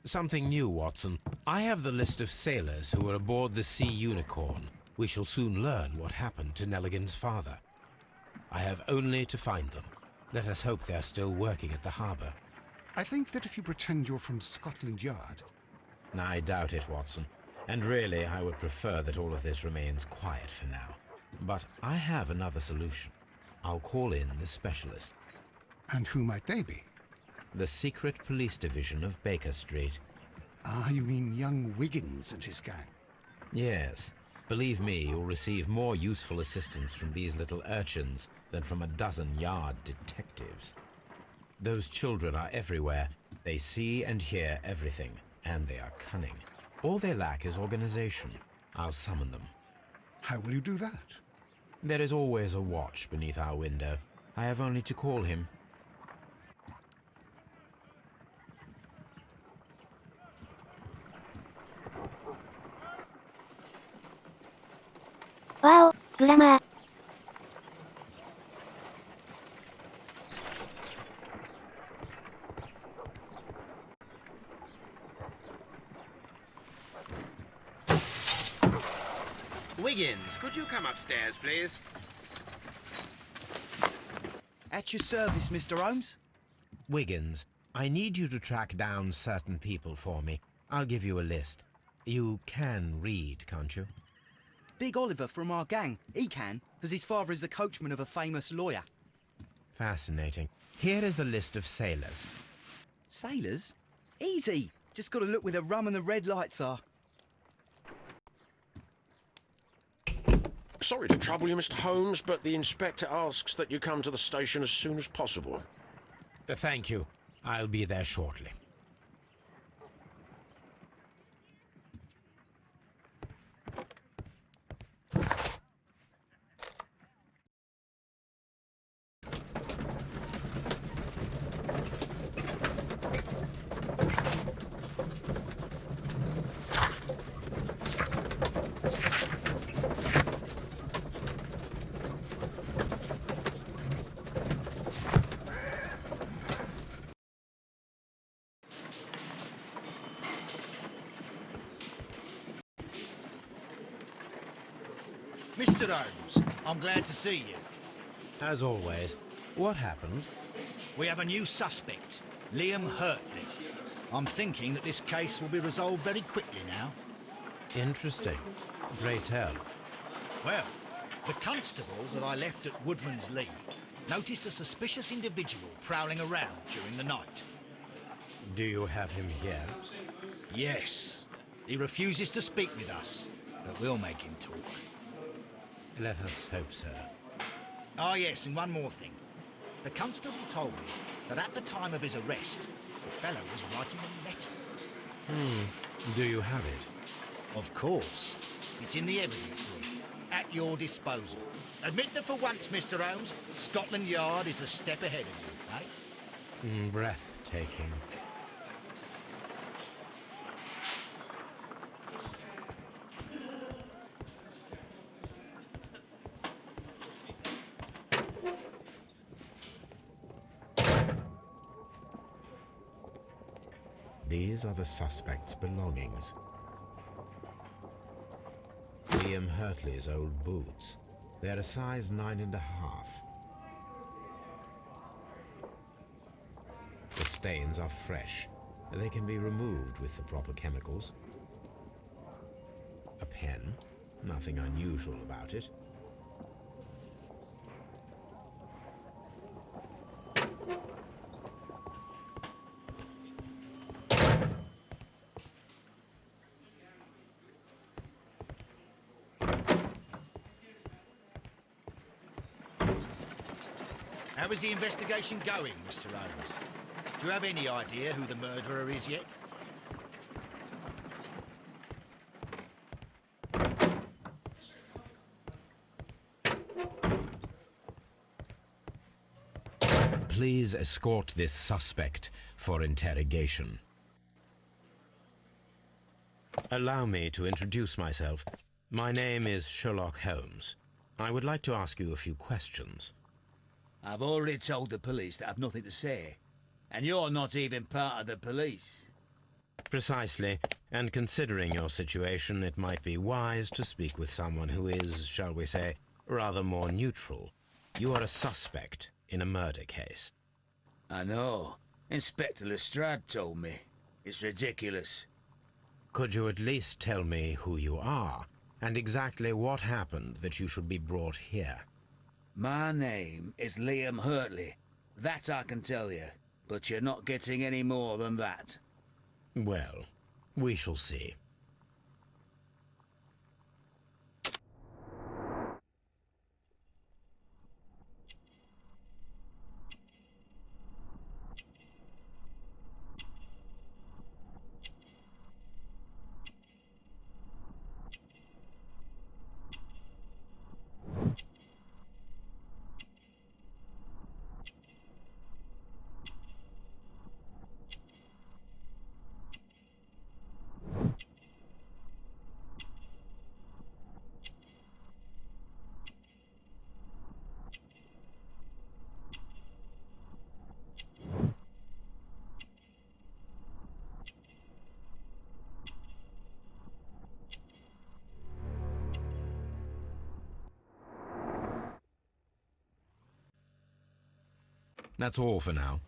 Something new, Watson. I have the list of sailors who were aboard the Sea Unicorn. We shall soon learn what happened to Nelligan's father. I have only to find them. Let us hope they're still working at the harbour. I think that if you pretend you're from Scotland Yard... I doubt it, Watson. And really, I would prefer that all of this remains quiet for now. But I have another solution. I'll call in the specialist. And who might they be? The secret police division of Baker Street. Ah, you mean young Wiggins and his gang? Yes. Believe me, you'll receive more useful assistance from these little urchins than from a dozen yard detectives. Those children are everywhere. They see and hear everything, and they are cunning. All they lack is organization. I'll summon them. How will you do that? There is always a watch beneath our window. I have only to call him. Wow, グラマー。Wiggins, could you come upstairs, please? At your service, Mr. Holmes. Wiggins, I need you to track down certain people for me. I'll give you a list. You can read, can't you? Big Oliver from our gang. He can, because his father is the coachman of a famous lawyer. Fascinating. Here is the list of sailors. Sailors? Easy. Just got to look where the rum and the red lights are. Sorry to trouble you, Mr. Holmes, but the inspector asks that you come to the station as soon as possible. Thank you. I'll be there shortly. Mr. Holmes, I'm glad to see you. As always. What happened? We have a new suspect, Liam Hurtley. I'm thinking that this case will be resolved very quickly now. Interesting. Pray tell. Well, the constable that I left at Woodman's Lee noticed a suspicious individual prowling around during the night. Do you have him here? Yes. He refuses to speak with us, but we'll make him talk. Let us hope so. Ah, yes, and one more thing. The constable told me that at the time of his arrest, the fellow was writing a letter. Do you have it? Of course. It's in the evidence room, at your disposal. Admit that for once, Mr. Holmes, Scotland Yard is a step ahead of you, eh? Breathtaking. These are the suspect's belongings. Liam Hurtley's old boots. They're a size 9.5. The stains are fresh. They can be removed with the proper chemicals. A pen. Nothing unusual about it. How is the investigation going, Mr. Holmes? Do you have any idea who the murderer is yet? Please escort this suspect for interrogation. Allow me to introduce myself. My name is Shelock Holmes. I would like to ask you a few questions. I've already told the police that I've nothing to say. And you're not even part of the police. Precisely, and considering your situation, it might be wise to speak with someone who is, shall we say, rather more neutral. You are a suspect in a murder case. I know. Inspector Lestrade told me. It's ridiculous. Could you at least tell me who you are, and exactly what happened that you should be brought here? My name is Liam Hurtley. That I can tell you, but you're not getting any more than that. Well, we shall see. That's all for now.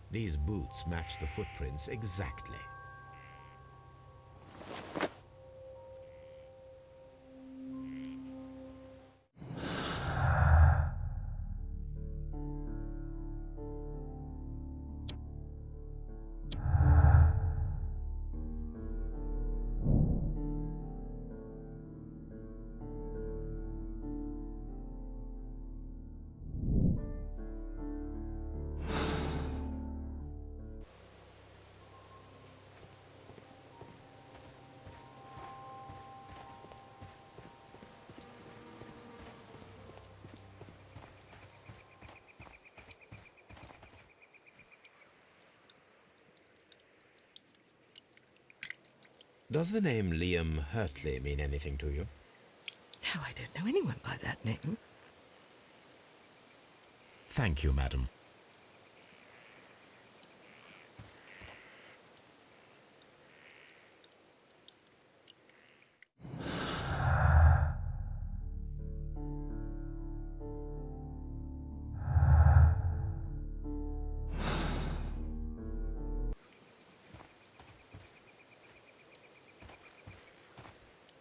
These boots match the footprints exactly. Does the name Liam Hurtley mean anything to you? No, I don't know anyone by that name. Thank you, madam.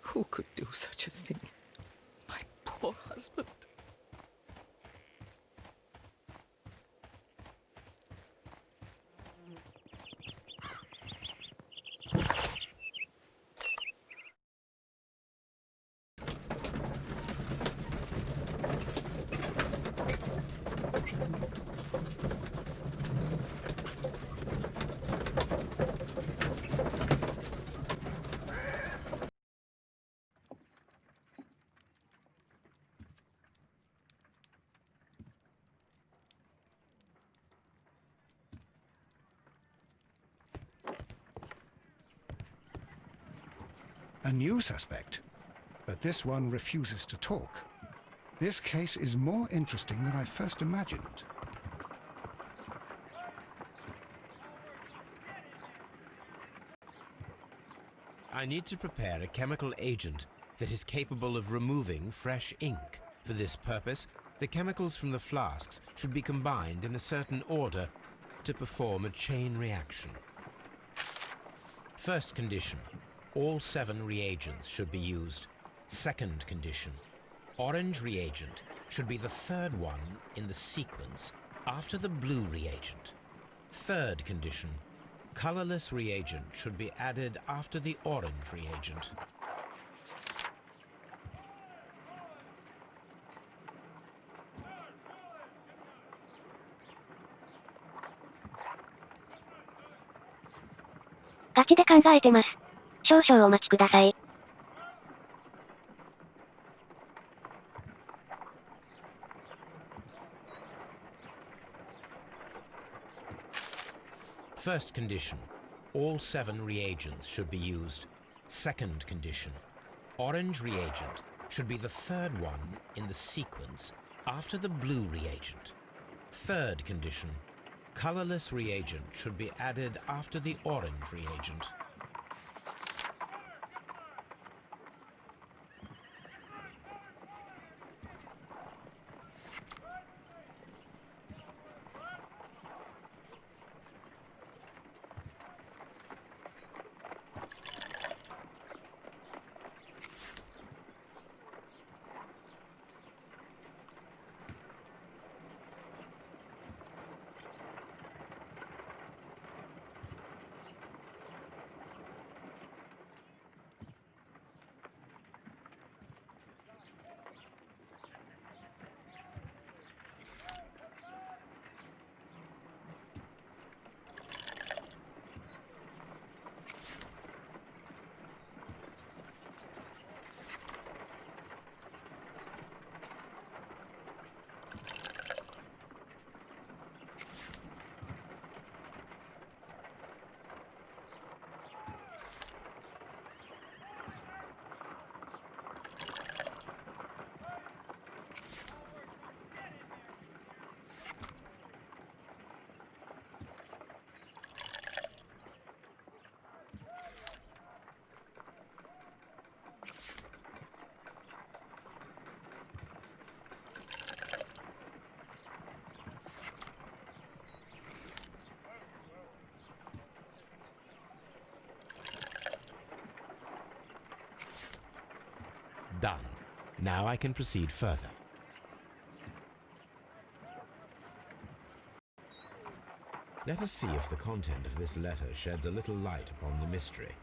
Who could do such a thing? My poor husband. A new suspect, but this one refuses to talk. This case is more interesting than I first imagined. I need to prepare a chemical agent that is capable of removing fresh ink. For this purpose, the chemicals from the flasks should be combined in a certain order to perform a chain reaction. First condition, all 7 reagents should be used. Second condition, orange reagent should be the third one in the sequence after the blue reagent. Third condition, colorless reagent should be added after the orange reagent.ガチで考えてます。少々お待ちください。First condition, all 7 reagents should be used. Second condition, orange reagent should be the third one in the sequence after the blue reagent. Third condition, colorless reagent should be added after the orange reagent. Done. Now I can proceed further. Let us see if the content of this letter sheds a little light upon the mystery.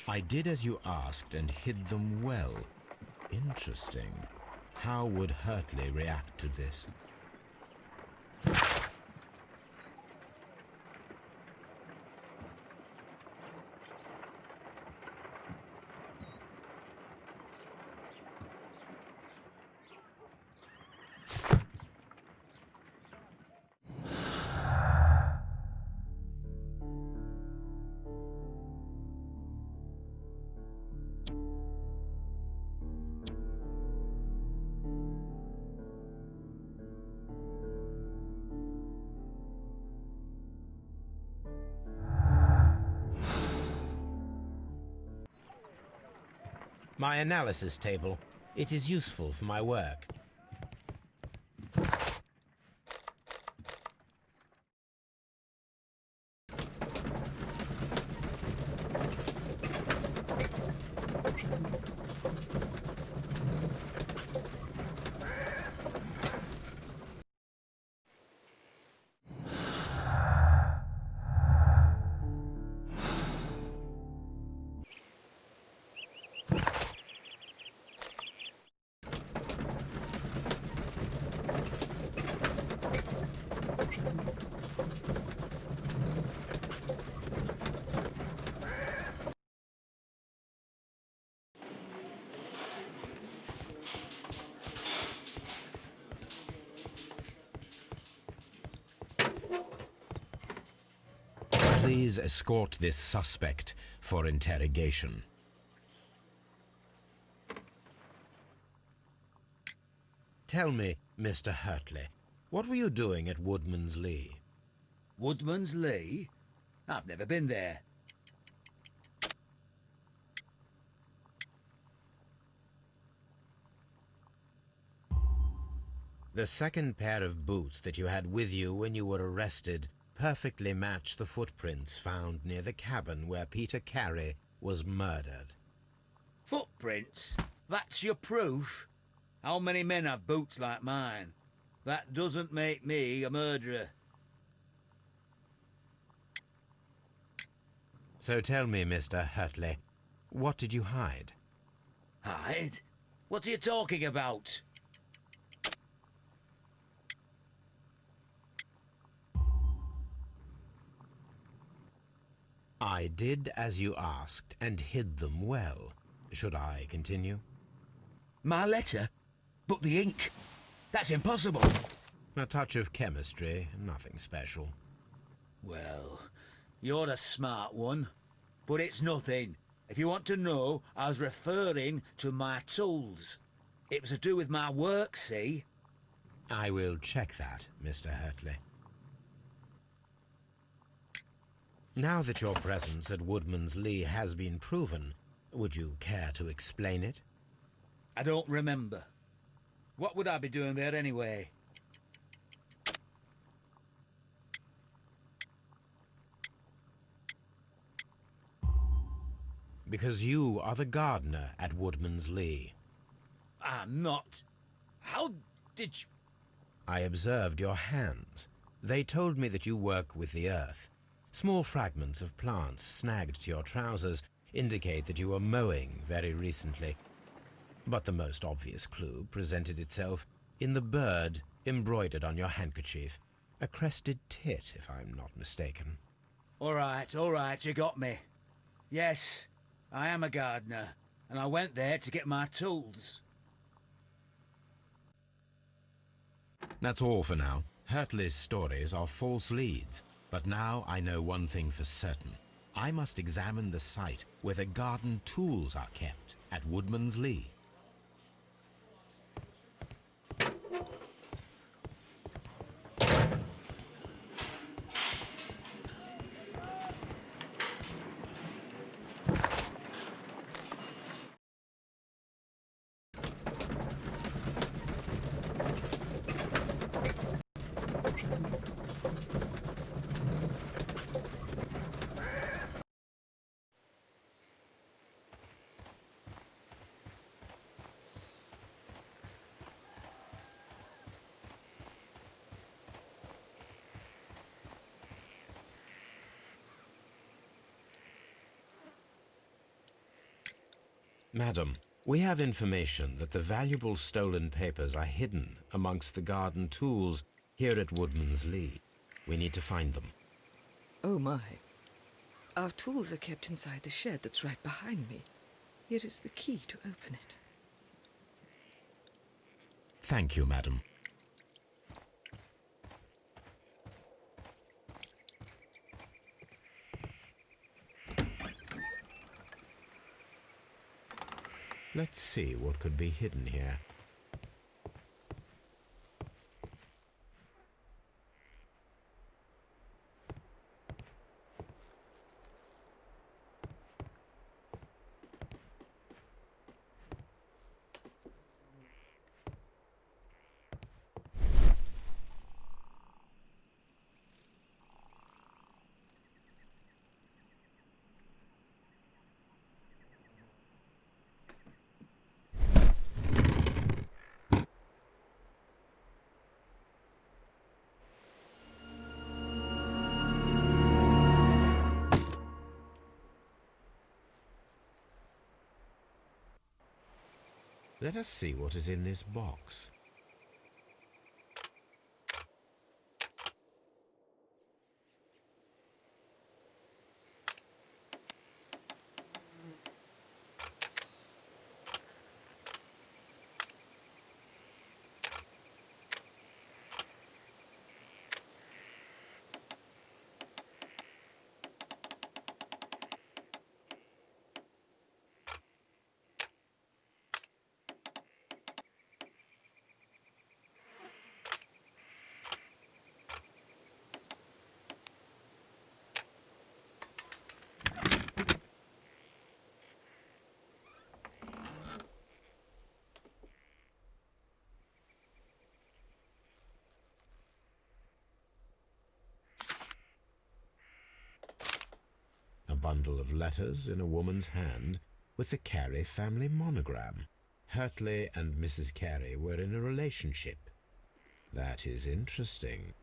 I did as you asked and hid them well. Interesting. How would Hurtley react to this? My analysis table. It is useful for my work. please escort this suspect for interrogation. Tell me, Mr. Hurtley, what were you doing at Woodman's Lee? Woodman's Lee? I've never been there. The second pair of boots that you had with you when you were arrested perfectly match the footprints found near the cabin where Peter Carey was murdered. Footprints? That's your proof? How many men have boots like mine? That doesn't make me a murderer. So tell me, Mr. Hurtley, what did you hide? Hide? What are you talking about? I did as you asked and hid them well. Should I continue? My letter? But the ink? That's impossible. A touch of chemistry, nothing special. Well, you're a smart one. But it's nothing. If you want to know, I was referring to my tools. It was to do with my work, see? I will check that, Mr. Hurtley. Now that your presence at Woodman's Lee has been proven, would you care to explain it? I don't remember. What would I be doing there anyway? Because you are the gardener at Woodman's Lee. I'm not. How did you... I observed your hands. They told me that you work with the earth. Small fragments of plants snagged to your trousers indicate that you were mowing very recently. But the most obvious clue presented itself in the bird embroidered on your handkerchief. A crested tit, if I'm not mistaken. All right, you got me. Yes, I am a gardener, and I went there to get my tools. That's all for now. Hurtley's stories are false leads. But now I know one thing for certain. I must examine the site where the garden tools are kept at Woodman's Lee. Madam, we have information that the valuable stolen papers are hidden amongst the garden tools here at Woodman's Lee. We need to find them. Oh my. Our tools are kept inside the shed that's right behind me. Here is the key to open it. Thank you, madam. Let's see what could be hidden here. Let us see what is in this box. bundle of letters in a woman's hand with the Carey family monogram. Hurtley and Mrs. Carey were in a relationship. That is interesting.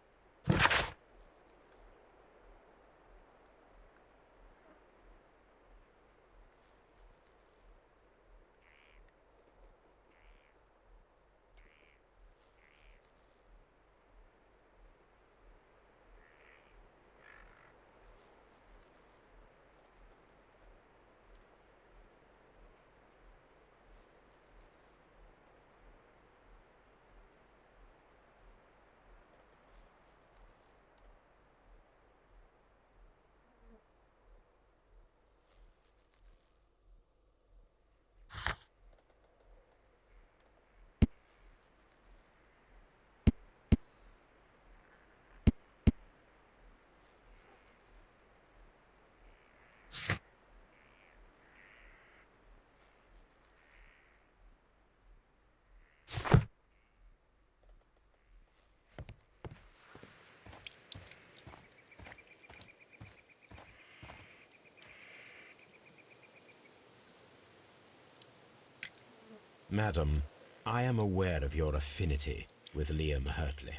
Madam, I am aware of your affinity with Liam Hurtley.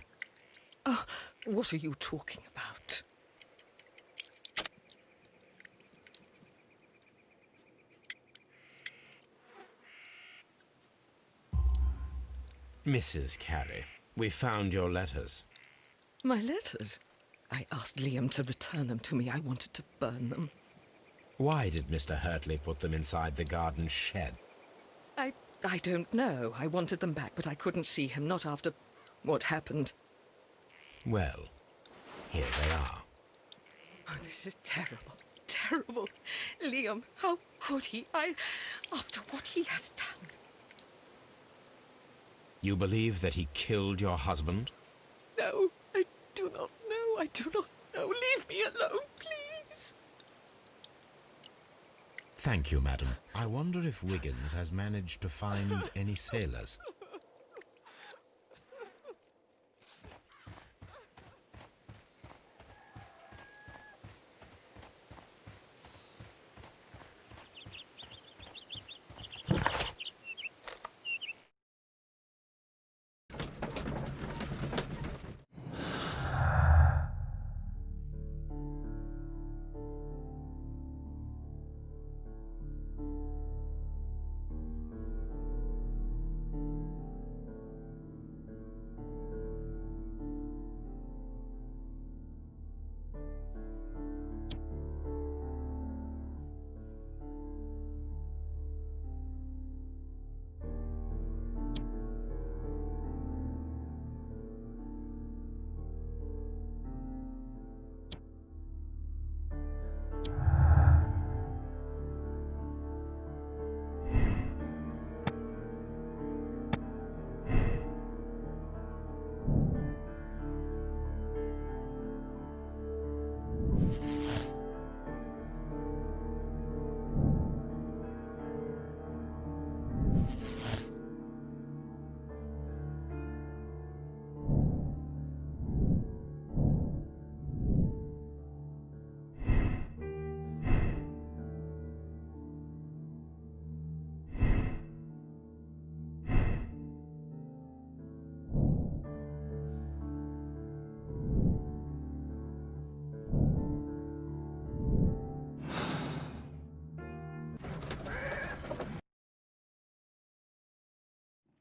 Oh, what are you talking about? Mrs. Carey, we found your letters. My letters? I asked Liam to return them to me. I wanted to burn them. Why did Mr. Hurtley put them inside the garden shed? I don't know. I wanted them back, but I couldn't see him, not after what happened. Well, here they are. Oh, this is terrible. Terrible. Liam, how could he? After what he has done. You believe that he killed your husband? No, I do not know. I do not know. Leave me alone, please. Thank you, madam. I wonder if Wiggins has managed to find any sailors.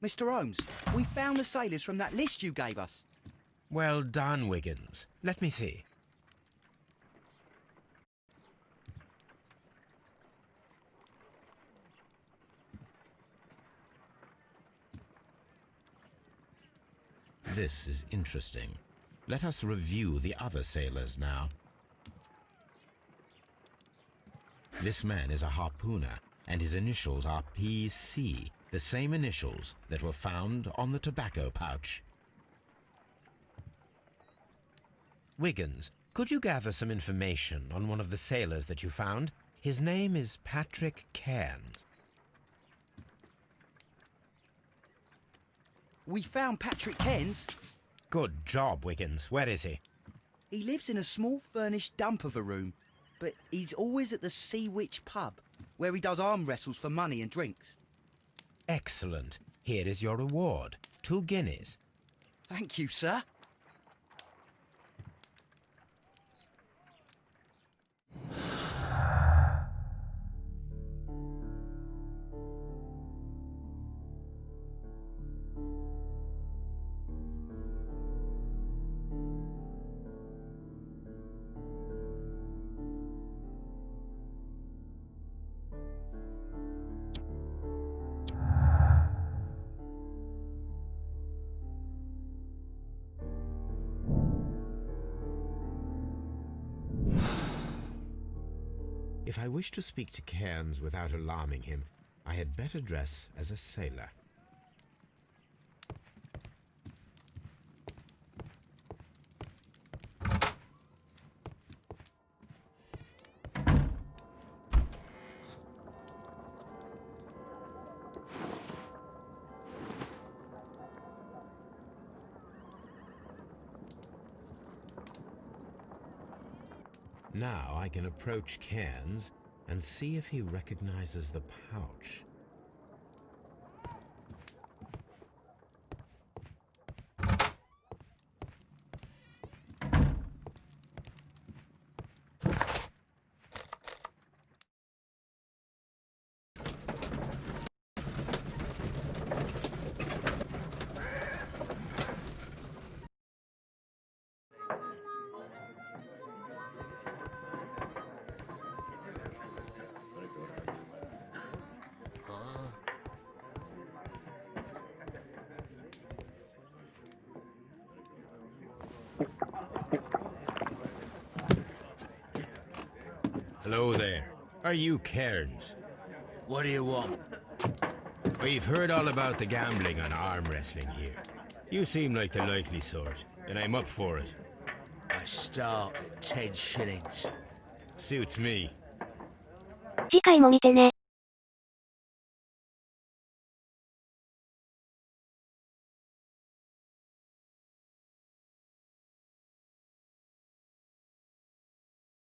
Mr. Holmes, we found the sailors from that list you gave us. Well done, Wiggins. Let me see. This is interesting. Let us review the other sailors now. This man is a harpooner, and his initials are PC, the same initials that were found on the tobacco pouch. Wiggins, could you gather some information on one of the sailors that you found? His name is Patrick Cairns. We found Patrick Cairns. Good job, Wiggins. Where is he? He lives in a small furnished dump of a room. but he's always at the Sea Witch pub, where he does arm wrestles for money and drinks. Excellent. Here is your reward. 2 guineas. Thank you, sir. If I wish to speak to Cairns without alarming him, I had better dress as a sailor. Now I can approach Cairns and see if he recognizes the pouch. Hello there. Are you Cairns? What do you want? We've heard all about the gambling and arm wrestling here. You seem like the likely sort, and I'm up for it. I start at 10 shillings. Suits me. 次回も見てね。